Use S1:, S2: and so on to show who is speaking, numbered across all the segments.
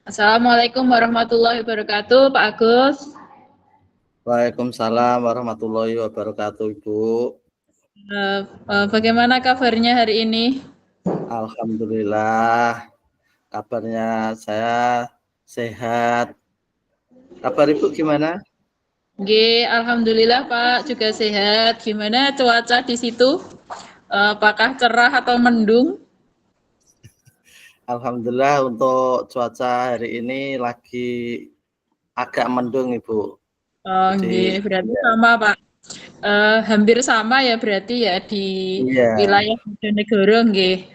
S1: Assalamualaikum warahmatullahi wabarakatuh, Pak Agus.
S2: Waalaikumsalam warahmatullahi wabarakatuh, Ibu.
S1: Bagaimana kabarnya hari ini?
S2: Alhamdulillah, kabarnya saya sehat. Kabar Ibu gimana?
S1: Alhamdulillah Pak juga sehat. Gimana cuaca di situ? Apakah cerah atau mendung?
S2: Alhamdulillah untuk cuaca hari ini lagi agak mendung, Ibu.
S1: Jadi, berarti sama Pak. Hampir sama ya berarti ya di wilayah Bojonegoro, nggih.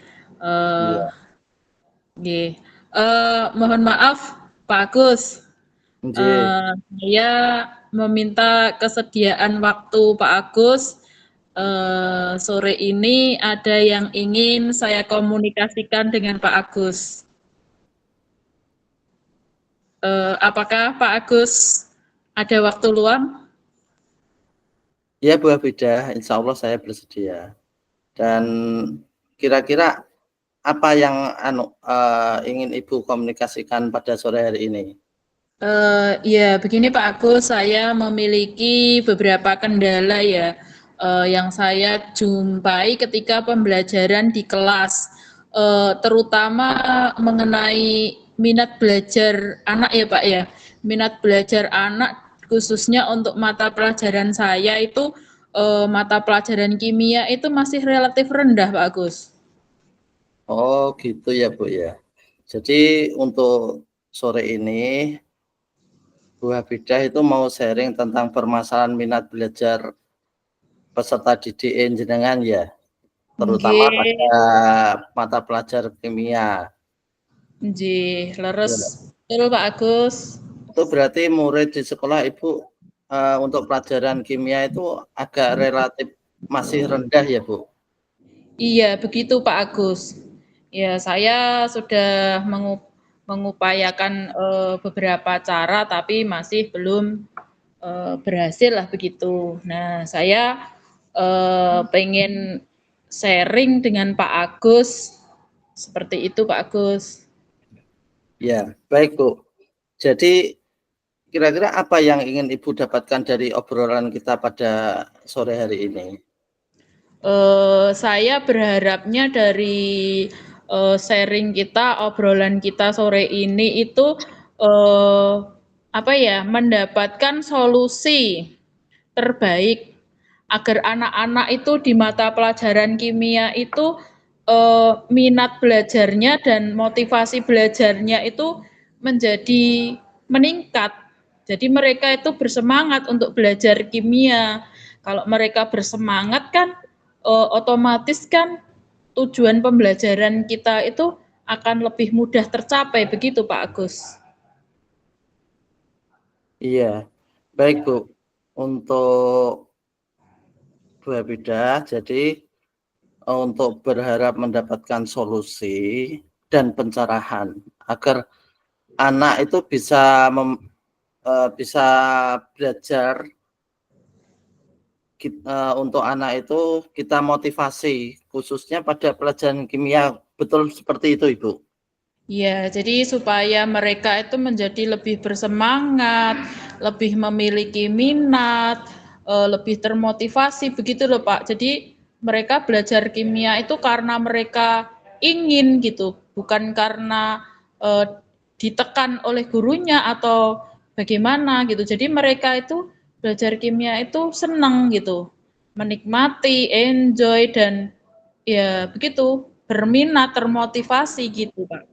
S1: Mohon maaf Pak Agus. Saya meminta kesediaan waktu Pak Agus. Sore ini ada yang ingin saya komunikasikan dengan Pak Agus. Apakah Pak Agus ada waktu luang?
S2: Ya, Bu Abidah, insya Allah saya bersedia. Dan kira-kira apa yang ingin Ibu komunikasikan pada sore hari ini?
S1: Ya, begini Pak Agus, saya memiliki beberapa kendala ya yang saya jumpai ketika pembelajaran di kelas, terutama mengenai minat belajar anak ya Pak ya. Minat belajar anak khususnya untuk mata pelajaran saya itu mata pelajaran kimia itu masih relatif rendah Pak Agus.
S2: Oh gitu ya Bu ya. Jadi untuk sore ini Bu Habidah itu mau sharing tentang permasalahan minat belajar peserta didik jenengan ya, terutama pada mata pelajaran kimia.
S1: Leres. Betul Pak Agus.
S2: Itu berarti murid di sekolah Ibu untuk pelajaran kimia itu agak relatif masih rendah ya Bu?
S1: Iya, begitu Pak Agus. Ya, saya sudah mengupayakan beberapa cara, tapi masih belum berhasil lah begitu. Nah, saya pengen sharing dengan Pak Agus, seperti itu Pak Agus.
S2: Ya, baik Bu. Jadi kira-kira apa yang ingin Ibu dapatkan dari obrolan kita pada sore hari ini?
S1: Saya berharapnya dari sharing kita, obrolan kita sore ini itu mendapatkan solusi terbaik agar anak-anak itu di mata pelajaran kimia itu minat belajarnya dan motivasi belajarnya itu menjadi meningkat. Jadi mereka itu bersemangat untuk belajar kimia. Kalau mereka bersemangat kan otomatis kan tujuan pembelajaran kita itu akan lebih mudah tercapai, begitu Pak Agus.
S2: Iya, baik Bu. Untuk Bu Habidah, jadi untuk berharap mendapatkan solusi dan pencerahan agar anak itu bisa belajar. Untuk anak itu kita motivasi khususnya pada pelajaran kimia, betul seperti itu Ibu?
S1: Ya, jadi supaya mereka itu menjadi lebih bersemangat, lebih memiliki minat, lebih termotivasi, begitu loh Pak. Jadi mereka belajar kimia itu karena mereka ingin gitu, bukan karena ditekan oleh gurunya atau bagaimana gitu. Jadi mereka itu belajar kimia itu senang gitu, menikmati, enjoy, dan ya begitu, berminat, termotivasi gitu Pak.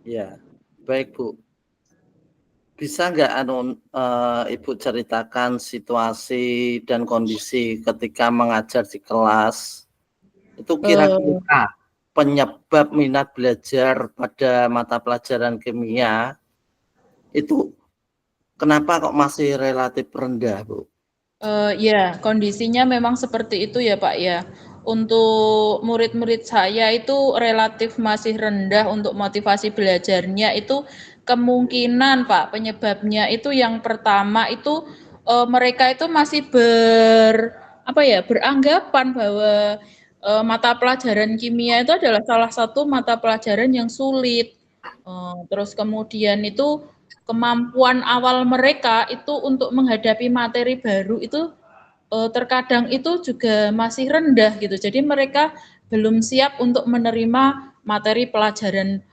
S2: Ya, baik Bu. Bisa nggak Ibu ceritakan situasi dan kondisi ketika mengajar di kelas? Itu kira-kira penyebab minat belajar pada mata pelajaran kimia itu kenapa kok masih relatif rendah, Bu?
S1: Ya, kondisinya memang seperti itu ya Pak ya. Untuk murid-murid saya itu relatif masih rendah untuk motivasi belajarnya itu kemungkinan Pak penyebabnya itu yang pertama itu mereka itu masih beranggapan bahwa mata pelajaran kimia itu adalah salah satu mata pelajaran yang sulit. Terus kemudian itu kemampuan awal mereka itu untuk menghadapi materi baru itu terkadang itu juga masih rendah gitu. Jadi mereka belum siap untuk menerima materi pelajaran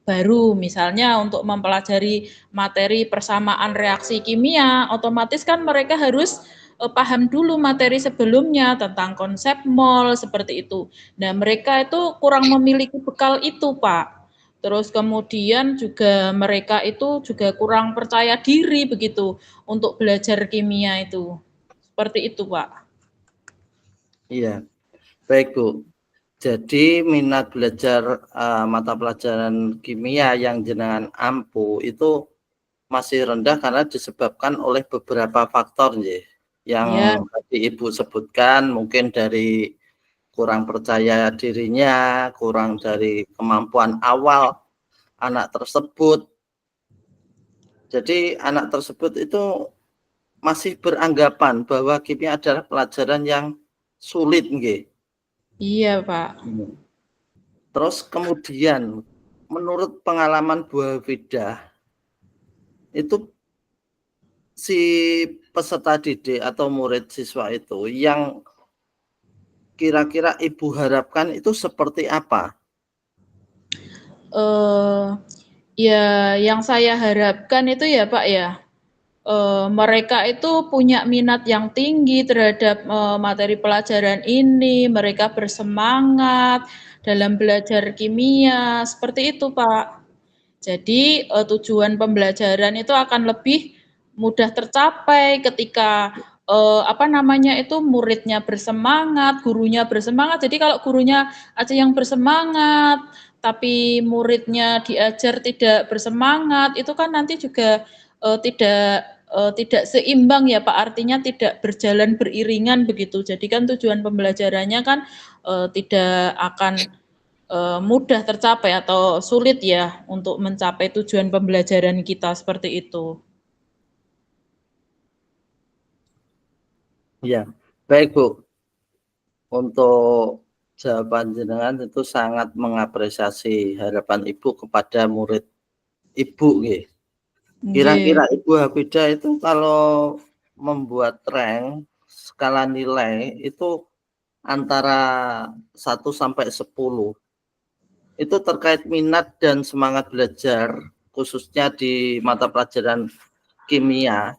S1: baru. Misalnya untuk mempelajari materi persamaan reaksi kimia, otomatis kan mereka harus paham dulu materi sebelumnya tentang konsep mol seperti itu. Nah, mereka itu kurang memiliki bekal itu, Pak. Terus kemudian juga mereka itu juga kurang percaya diri begitu untuk belajar kimia itu. Seperti itu, Pak.
S2: Iya, baik Bu. Jadi minat belajar mata pelajaran kimia yang jenengan ampu itu masih rendah karena disebabkan oleh beberapa faktor ya, yang
S1: Ya,
S2: tadi Ibu sebutkan, mungkin dari kurang percaya dirinya, kurang dari kemampuan awal anak tersebut. Jadi anak tersebut itu masih beranggapan bahwa kimia adalah pelajaran yang sulit nggih.
S1: iya, Pak.
S2: Terus kemudian menurut pengalaman Bu Hafida, itu si peserta didik atau murid siswa itu yang kira-kira Ibu harapkan itu seperti apa?
S1: Eh, ya, yang saya harapkan itu ya, Pak ya, mereka itu punya minat yang tinggi terhadap materi pelajaran ini, mereka bersemangat dalam belajar kimia, seperti itu, Pak. Jadi tujuan pembelajaran itu akan lebih mudah tercapai ketika apa namanya itu muridnya bersemangat, gurunya bersemangat. Jadi kalau gurunya aja yang bersemangat, tapi muridnya diajar tidak bersemangat, itu kan nanti juga tidak seimbang ya Pak. Artinya tidak berjalan beriringan begitu. Jadi kan tujuan pembelajarannya kan tidak akan mudah tercapai atau sulit ya untuk mencapai tujuan pembelajaran kita seperti itu.
S2: Ya, baik Bu. Untuk jawaban jenengan itu sangat mengapresiasi harapan Ibu kepada murid Ibu nggih.
S1: Nggih.
S2: Kira-kira Ibu Hafida itu kalau membuat rank skala nilai itu antara 1 sampai 10 itu terkait minat dan semangat belajar khususnya di mata pelajaran kimia,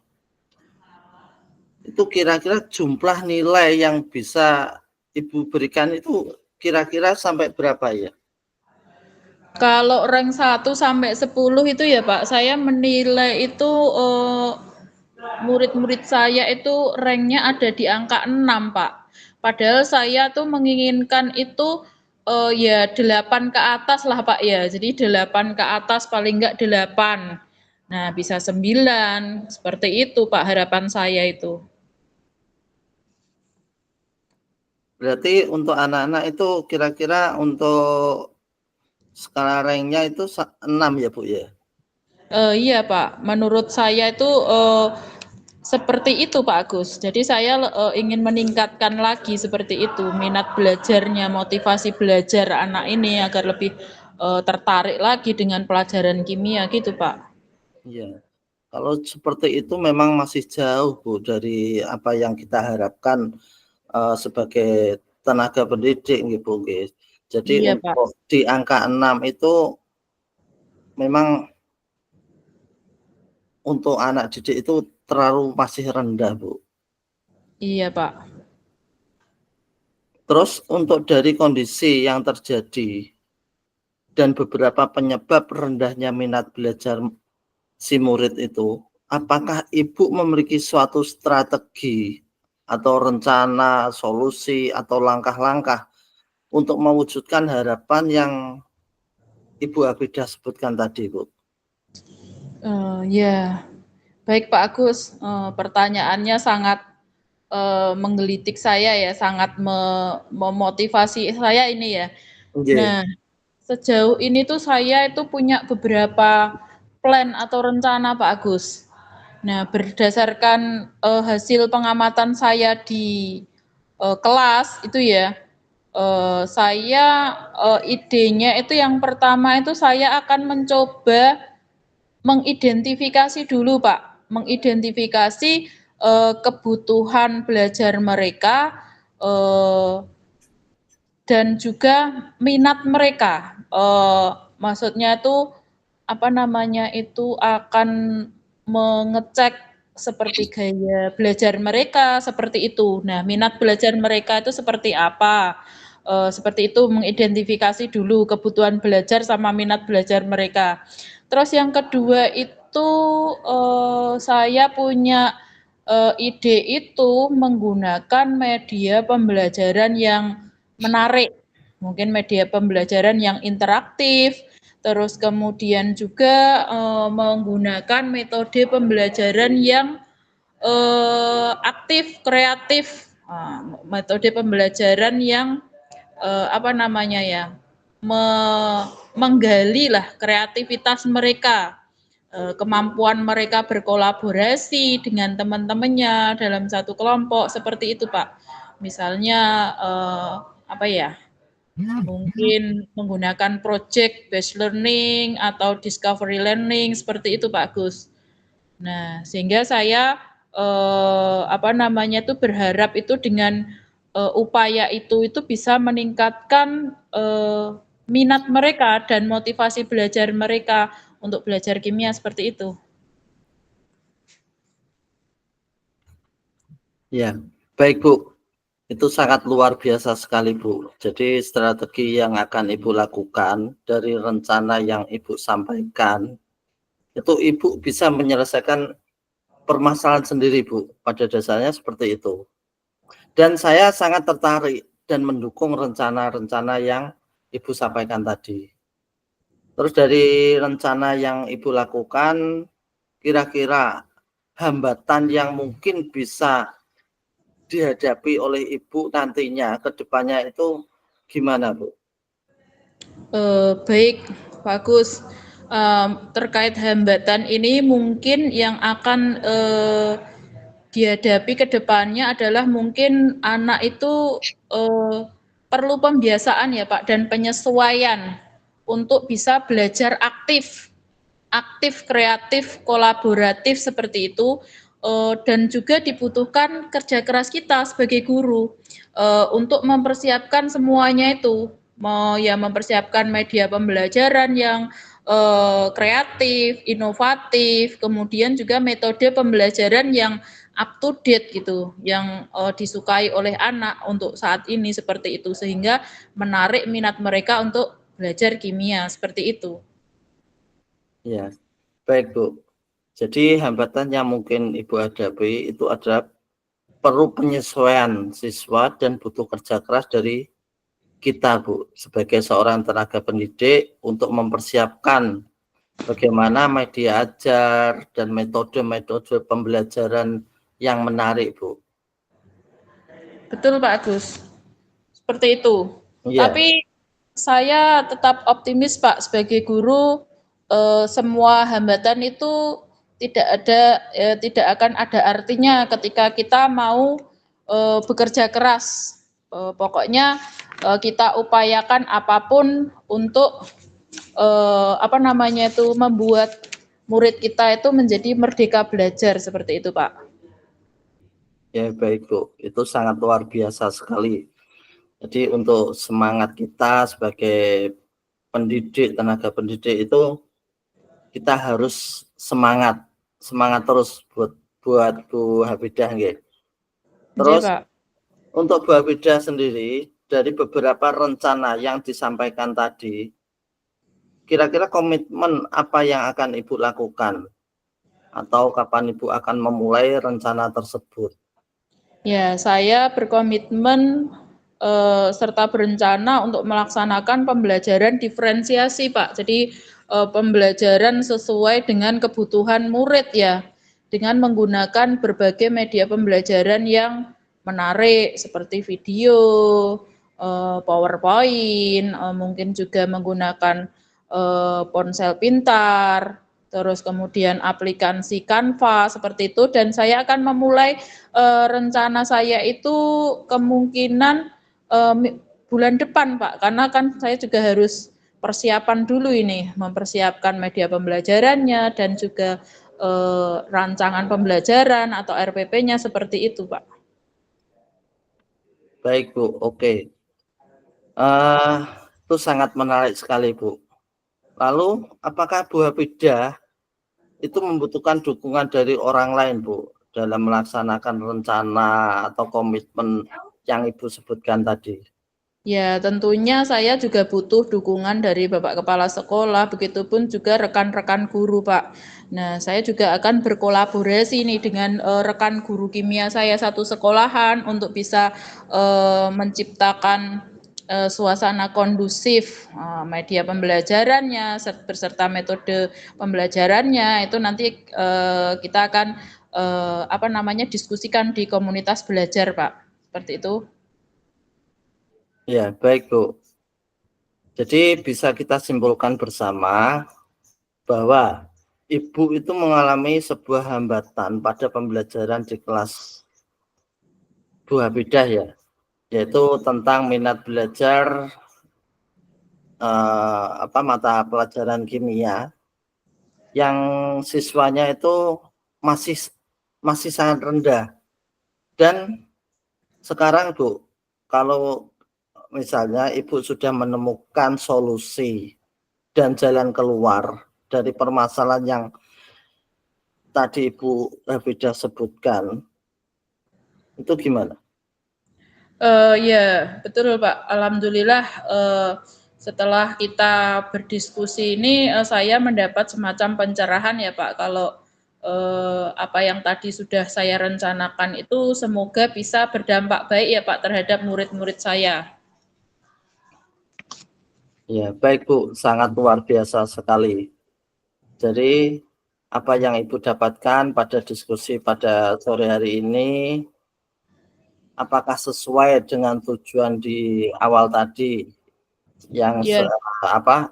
S2: itu kira-kira jumlah nilai yang bisa Ibu berikan itu kira-kira sampai berapa ya?
S1: Kalau rank 1 sampai 10 itu ya Pak, saya menilai itu murid-murid saya itu ranknya ada di angka 6 Pak. Padahal saya tuh menginginkan itu ya 8 ke atas lah Pak ya. Jadi 8 ke atas paling enggak 8. Nah, bisa 9. Seperti itu Pak harapan saya itu.
S2: Berarti untuk anak-anak itu kira-kira untuk skala ranknya itu 6 ya Bu ya?
S1: Iya Pak, menurut saya itu seperti itu Pak Agus. Jadi saya ingin meningkatkan lagi seperti itu minat belajarnya, motivasi belajar anak ini agar lebih tertarik lagi dengan pelajaran kimia gitu Pak.
S2: Iya. Kalau seperti itu memang masih jauh Bu dari apa yang kita harapkan sebagai tenaga pendidik gitu guys. Jadi
S1: Iya Pak,
S2: untuk di angka 6 itu memang untuk anak didik itu terlalu masih rendah Bu.
S1: iya Pak.
S2: Terus untuk dari kondisi yang terjadi dan beberapa penyebab rendahnya minat belajar si murid itu, apakah Ibu memiliki suatu strategi atau rencana, solusi atau langkah-langkah untuk mewujudkan harapan yang Ibu Hafida sebutkan tadi, Bu?
S1: Ya, baik Pak Agus. Pertanyaannya sangat menggelitik saya ya, sangat memotivasi saya ini ya.
S2: Nggih.
S1: Nah, sejauh ini tuh saya itu punya beberapa plan atau rencana Pak Agus. Nah, berdasarkan hasil pengamatan saya di kelas itu ya, Saya idenya itu yang pertama itu saya akan mencoba mengidentifikasi dulu Pak, mengidentifikasi kebutuhan belajar mereka dan juga minat mereka. Maksudnya itu apa namanya itu akan mengecek seperti gaya belajar mereka seperti itu. Nah, minat belajar mereka itu seperti apa? Seperti itu mengidentifikasi dulu kebutuhan belajar sama minat belajar mereka. Terus yang kedua itu saya punya ide itu menggunakan media pembelajaran yang menarik. Mungkin media pembelajaran yang interaktif, terus kemudian juga menggunakan metode pembelajaran yang aktif, kreatif, metode pembelajaran yang apa namanya ya, menggali lah kreativitas mereka, kemampuan mereka berkolaborasi dengan teman-temannya dalam satu kelompok seperti itu Pak. Misalnya apa ya? Mungkin menggunakan project based learning atau discovery learning seperti itu Pak Gus. Nah, sehingga saya apa namanya itu berharap itu dengan upaya itu bisa meningkatkan minat mereka dan motivasi belajar mereka untuk belajar kimia seperti itu.
S2: Ya, baik Bu. Itu sangat luar biasa sekali Bu. Jadi strategi yang akan Ibu lakukan dari rencana yang Ibu sampaikan, itu Ibu bisa menyelesaikan permasalahan sendiri Bu. Pada dasarnya seperti itu. Dan saya sangat tertarik dan mendukung rencana-rencana yang Ibu sampaikan tadi. Terus dari rencana yang Ibu lakukan, kira-kira hambatan yang mungkin bisa dihadapi oleh Ibu nantinya ke depannya itu gimana Bu?
S1: Baik, bagus. Terkait hambatan ini mungkin yang akan dihadapi ke depannya adalah mungkin anak itu perlu pembiasaan ya Pak dan penyesuaian untuk bisa belajar aktif, kreatif, kolaboratif seperti itu. Dan juga dibutuhkan kerja keras kita sebagai guru untuk mempersiapkan semuanya itu, mau ya mempersiapkan media pembelajaran yang kreatif, inovatif, kemudian juga metode pembelajaran yang up to date gitu, yang disukai oleh anak untuk saat ini seperti itu, sehingga menarik minat mereka untuk belajar kimia seperti itu.
S2: Ya, baik Bu. Jadi hambatan yang mungkin Ibu hadapi itu adalah perlu penyesuaian siswa dan butuh kerja keras dari kita Bu, sebagai seorang tenaga pendidik untuk mempersiapkan bagaimana media ajar dan metode-metode pembelajaran yang menarik Bu.
S1: Betul Pak Agus, seperti itu.
S2: Iya.
S1: Tapi saya tetap optimis Pak, sebagai guru semua hambatan itu tidak akan ada artinya ketika kita mau bekerja keras. Pokoknya kita upayakan apapun untuk apa namanya itu membuat murid kita itu menjadi merdeka belajar seperti itu Pak.
S2: Ya baik Bu, itu sangat luar biasa sekali. Jadi untuk semangat kita sebagai pendidik, tenaga pendidik itu kita harus semangat terus buat Bu Hafidah nggih. Terus
S1: Pak.
S2: untuk Bu Hafidah sendiri, dari beberapa rencana yang disampaikan tadi, kira-kira komitmen apa yang akan Ibu lakukan? Atau kapan Ibu akan memulai rencana tersebut?
S1: Ya, saya berkomitmen serta berencana untuk melaksanakan pembelajaran diferensiasi, Pak. Jadi pembelajaran sesuai dengan kebutuhan murid ya, dengan menggunakan berbagai media pembelajaran yang menarik seperti video, PowerPoint, mungkin juga menggunakan ponsel pintar, terus kemudian aplikasi Canva seperti itu, dan saya akan memulai rencana saya itu kemungkinan bulan depan, Pak, karena kan saya juga harus persiapan dulu ini, mempersiapkan media pembelajarannya dan juga rancangan pembelajaran atau RPP-nya seperti itu, Pak.
S2: Baik, Bu. Oke. Itu sangat menarik sekali, Bu. Lalu, apakah Bu Hafidah itu membutuhkan dukungan dari orang lain, Bu, dalam melaksanakan rencana atau komitmen yang Ibu sebutkan tadi?
S1: Ya, tentunya saya juga butuh dukungan dari Bapak Kepala Sekolah, begitupun juga rekan-rekan guru, Pak. Nah, saya juga akan berkolaborasi nih dengan rekan guru kimia saya satu sekolahan untuk bisa menciptakan suasana kondusif, media pembelajarannya beserta metode pembelajarannya itu nanti kita akan diskusikan di komunitas belajar, Pak. Seperti itu.
S2: Ya, baik, Bu. Jadi bisa kita simpulkan bersama bahwa Ibu itu mengalami sebuah hambatan pada pembelajaran di kelas Bu Hafidah ya, yaitu tentang minat belajar mata pelajaran kimia yang siswanya itu masih sangat rendah. Dan sekarang, Bu, kalau misalnya Ibu sudah menemukan solusi dan jalan keluar dari permasalahan yang tadi Ibu Hafidah sebutkan, itu gimana?
S1: Ya, betul Pak. Alhamdulillah setelah kita berdiskusi ini saya mendapat semacam pencerahan ya Pak. Kalau apa yang tadi sudah saya rencanakan itu semoga bisa berdampak baik ya Pak terhadap murid-murid saya.
S2: Ya, baik Bu, sangat luar biasa sekali. Jadi apa yang Ibu dapatkan pada diskusi pada sore hari ini, apakah sesuai dengan tujuan di awal tadi yang
S1: Ya,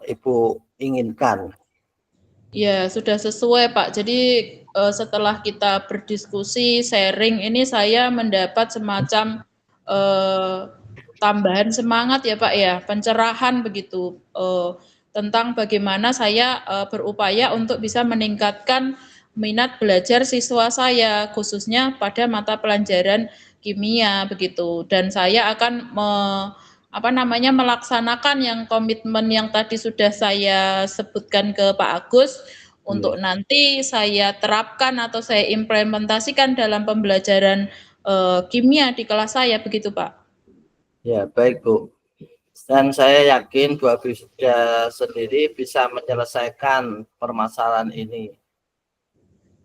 S2: Ibu inginkan?
S1: ya sudah sesuai Pak. Jadi setelah kita berdiskusi, sharing ini saya mendapat semacam tambahan semangat ya Pak ya, pencerahan begitu tentang bagaimana saya berupaya untuk bisa meningkatkan minat belajar siswa saya khususnya pada mata pelajaran kimia begitu. Dan saya akan melaksanakan yang komitmen yang tadi sudah saya sebutkan ke Pak Agus untuk nanti saya terapkan atau saya implementasikan dalam pembelajaran kimia di kelas saya begitu Pak.
S2: Ya, baik Bu. Dan saya yakin Bu Hafidah sendiri bisa menyelesaikan permasalahan ini.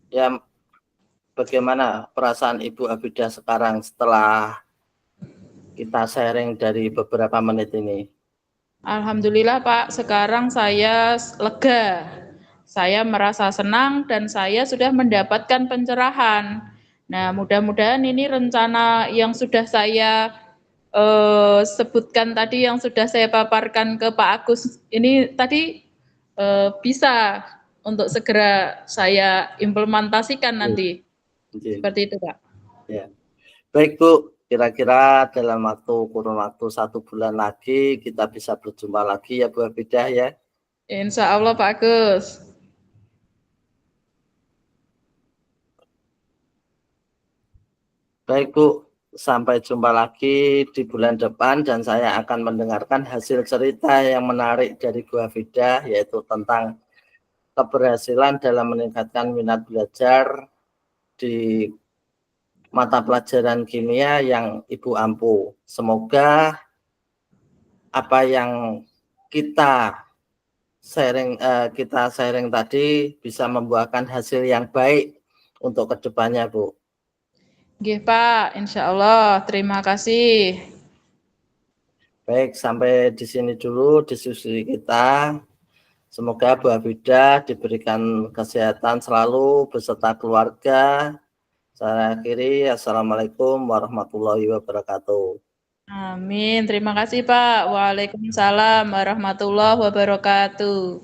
S2: Ya, bagaimana perasaan Ibu Hafidah sekarang setelah kita sharing dari beberapa menit ini?
S1: Alhamdulillah Pak, sekarang saya lega. Saya merasa senang dan saya sudah mendapatkan pencerahan. Nah, mudah-mudahan ini rencana yang sudah saya sebutkan tadi, yang sudah saya paparkan ke Pak Agus, ini tadi bisa untuk segera saya implementasikan nanti. Seperti itu, Pak.
S2: Ya. Baik, Bu. Kira-kira dalam kurun waktu 1 bulan lagi kita bisa berjumpa lagi ya Bu Hafidah ya.
S1: Insya Allah Pak Agus.
S2: Baik Bu, sampai jumpa lagi di bulan depan dan saya akan mendengarkan hasil cerita yang menarik dari Bu Hafidah, yaitu tentang keberhasilan dalam meningkatkan minat belajar di mata pelajaran kimia yang Ibu ampu. Semoga apa yang kita sharing tadi bisa membuahkan hasil yang baik untuk kedepannya, Bu.
S1: Nggih, Pak. Insya Allah. Terima kasih.
S2: Baik, sampai di sini dulu diskusi kita. Semoga Bu Hafidah diberikan kesehatan selalu beserta keluarga. Saya akhiri, Assalamualaikum warahmatullahi wabarakatuh.
S1: Amin. Terima kasih, Pak. Waalaikumsalam warahmatullahi wabarakatuh.